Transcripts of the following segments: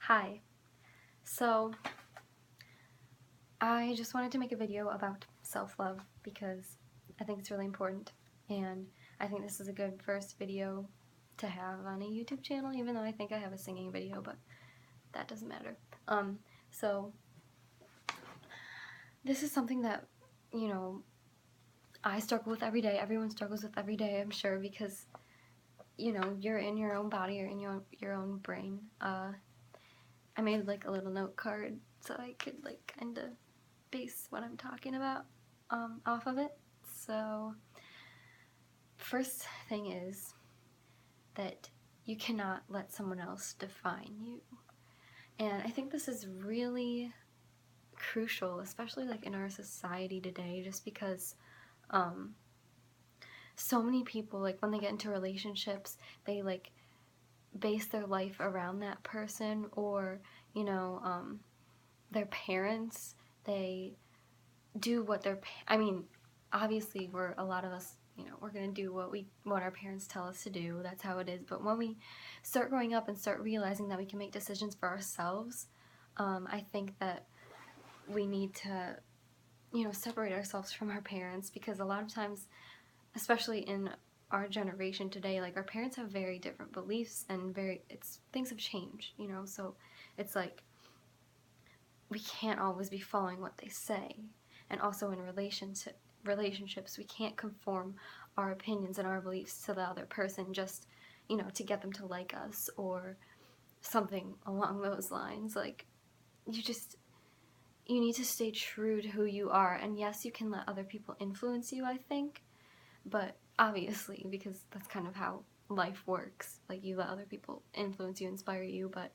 Hi. So, I just wanted to make a video about self-love because I think it's really important, and I think this is a good first video to have on a YouTube channel, even though I think I have a singing video, but that doesn't matter. So this is something that, you know, I struggle with every day. Everyone struggles with every day, I'm sure, because, you know, you're in your own body, you're in your own brain. I made like a little note card so I could like kind of base what I'm talking about off of it. So first thing is that you cannot let someone else define you. And I think this is really crucial, especially like in our society today, just because so many people, like when they get into relationships, they like base their life around that person, or you know, their parents, they do what their I mean, obviously a lot of us, you know, we're gonna do what our parents tell us to do. That's how it is. But when we start growing up and start realizing that we can make decisions for ourselves, I think that we need to, you know, separate ourselves from our parents, because a lot of times, especially in our generation today, like our parents have very different beliefs, and things have changed, you know. So it's like we can't always be following what they say. And also in relationships, we can't conform our opinions and our beliefs to the other person just, you know, to get them to like us or something along those lines. Like, you need to stay true to who you are. And yes, you can let other people influence you, I think, but obviously, because that's kind of how life works. Like, you let other people influence you, inspire you, but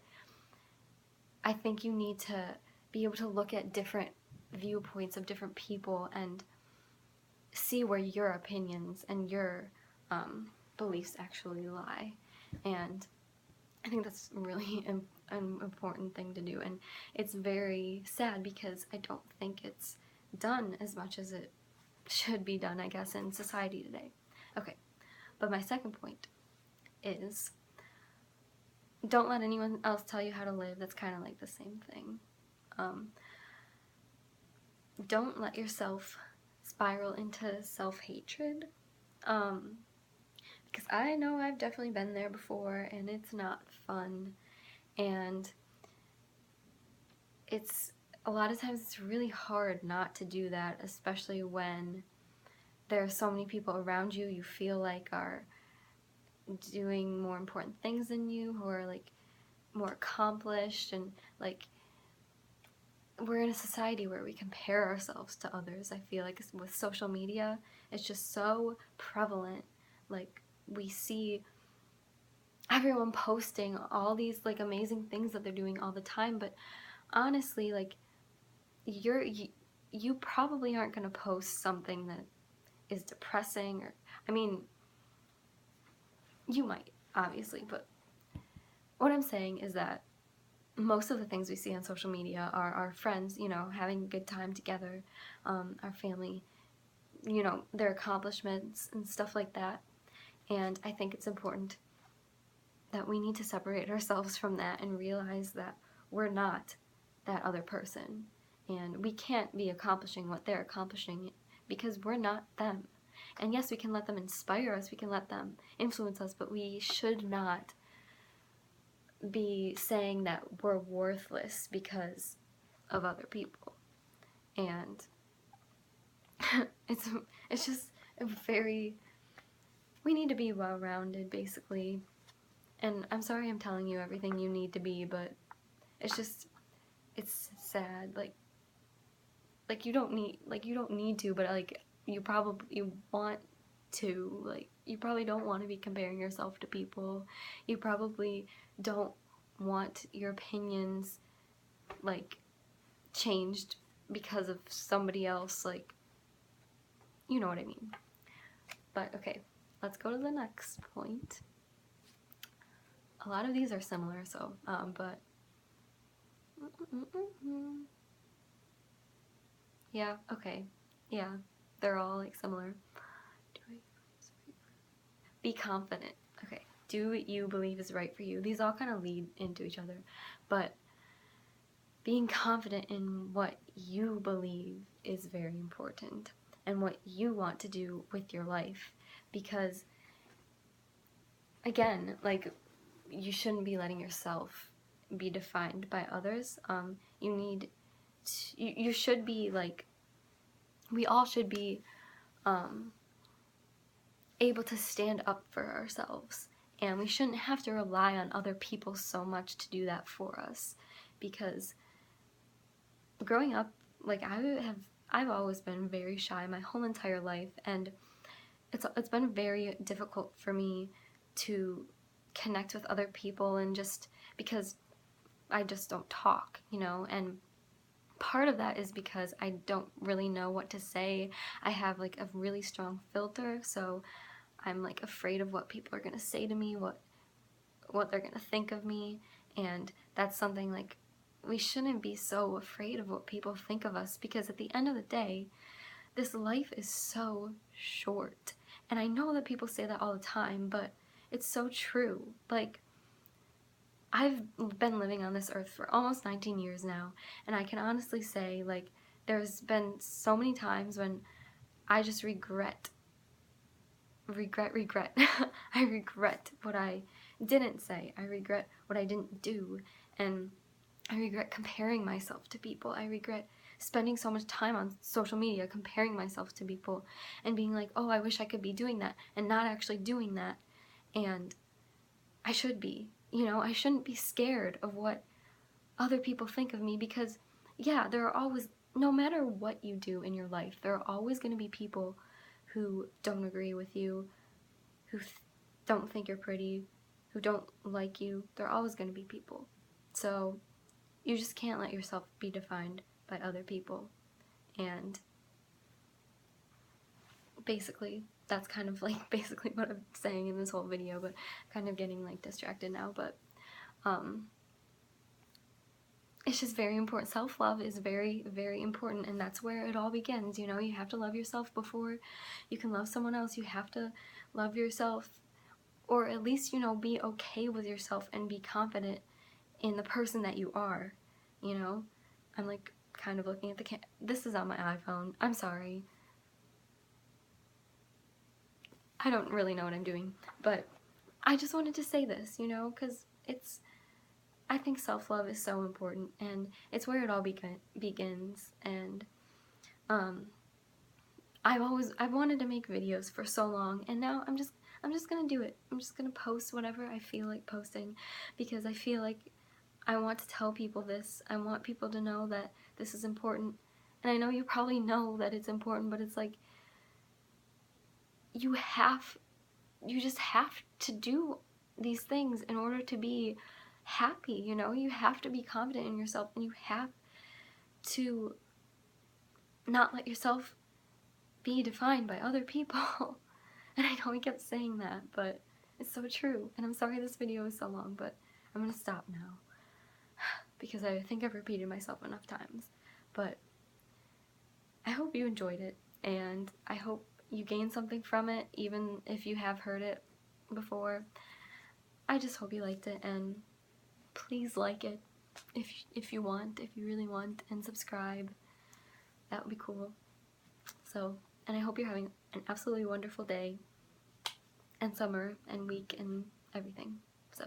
I think you need to be able to look at different viewpoints of different people and see where your opinions and your beliefs actually lie. And I think that's really an important thing to do, and it's very sad because I don't think it's done as much as it should be done, I guess, in society today. Okay, but my second point is don't let anyone else tell you how to live. That's kind of like the same thing. Don't let yourself spiral into self-hatred, because I know I've definitely been there before, and it's not fun, and it's a lot of times it's really hard not to do that, especially when there are so many people around you you feel like are doing more important things than you, who are like more accomplished, and like we're in a society where we compare ourselves to others. I feel like with social media, it's just so prevalent. Like, we see everyone posting all these like amazing things that they're doing all the time, but honestly, like, you probably aren't going to post something that is depressing, or I mean, you might, obviously, but what I'm saying is that most of the things we see on social media are our friends, you know, having a good time together, our family, you know, their accomplishments and stuff like that. And I think it's important that we need to separate ourselves from that and realize that we're not that other person. And we can't be accomplishing what they're accomplishing because we're not them. And yes, we can let them inspire us, we can let them influence us, but we should not be saying that we're worthless because of other people. And it's just a very, we need to be well-rounded, basically. And I'm sorry I'm telling you everything you need to be, but it's just, it's sad. Like you don't need to, but like you want to. Like, you probably don't want to be comparing yourself to people. You probably don't want your opinions like changed because of somebody else. Like, you know what I mean. But okay, let's go to the next point. A lot of these are similar, so but yeah, okay, yeah, they're all like similar. Be confident. Okay, do what you believe is right for you. These all kind of lead into each other, but being confident in what you believe is very important, and what you want to do with your life, because again, like, you shouldn't be letting yourself be defined by others. You need to, you should be like, we all should be able to stand up for ourselves, and we shouldn't have to rely on other people so much to do that for us, because growing up, like, I've always been very shy my whole entire life, and it's been very difficult for me to connect with other people, and just because I just don't talk, you know, and part of that is because I don't really know what to say. I have like a really strong filter, so I'm like afraid of what people are gonna say to me, what they're gonna think of me, and that's something like, we shouldn't be so afraid of what people think of us, because at the end of the day, this life is so short. And I know that people say that all the time, but it's so true. Like, I've been living on this earth for almost 19 years now, and I can honestly say, like, there's been so many times when I just regret. I regret what I didn't say. I regret what I didn't do. And I regret comparing myself to people. I regret spending so much time on social media comparing myself to people and being like, oh, I wish I could be doing that, and not actually doing that. And I should be. You know, I shouldn't be scared of what other people think of me, because, yeah, there are always, no matter what you do in your life, there are always going to be people who don't agree with you, who don't think you're pretty, who don't like you. There are always going to be people. So you just can't let yourself be defined by other people. And basically, that's kind of like basically what I'm saying in this whole video, but kind of getting like distracted now. But it's just very important. Self-love is very, very important, and that's where it all begins. You know, you have to love yourself before you can love someone else. You have to love yourself, or at least, you know, be okay with yourself and be confident in the person that you are, you know? I'm like kind of looking at the this is on my iPhone. I'm sorry. I don't really know what I'm doing, but I just wanted to say this, you know, because I think self-love is so important, and it's where it all begins. And I've wanted to make videos for so long, and now I'm just gonna do it. I'm just gonna post whatever I feel like posting, because I feel like I want to tell people this. I want people to know that this is important. And I know you probably know that it's important, but it's like, you just have to do these things in order to be happy, you know? You have to be confident in yourself, and you have to not let yourself be defined by other people. And I know we kept saying that, but it's so true. And I'm sorry this video is so long, but I'm gonna stop now, because I think I've repeated myself enough times. But I hope you enjoyed it, and I hope you gained something from it, even if you have heard it before. I just hope you liked it, and please like it if you want, if you really want, and subscribe. That would be cool. So, and I hope you're having an absolutely wonderful day, and summer, and week, and everything. So,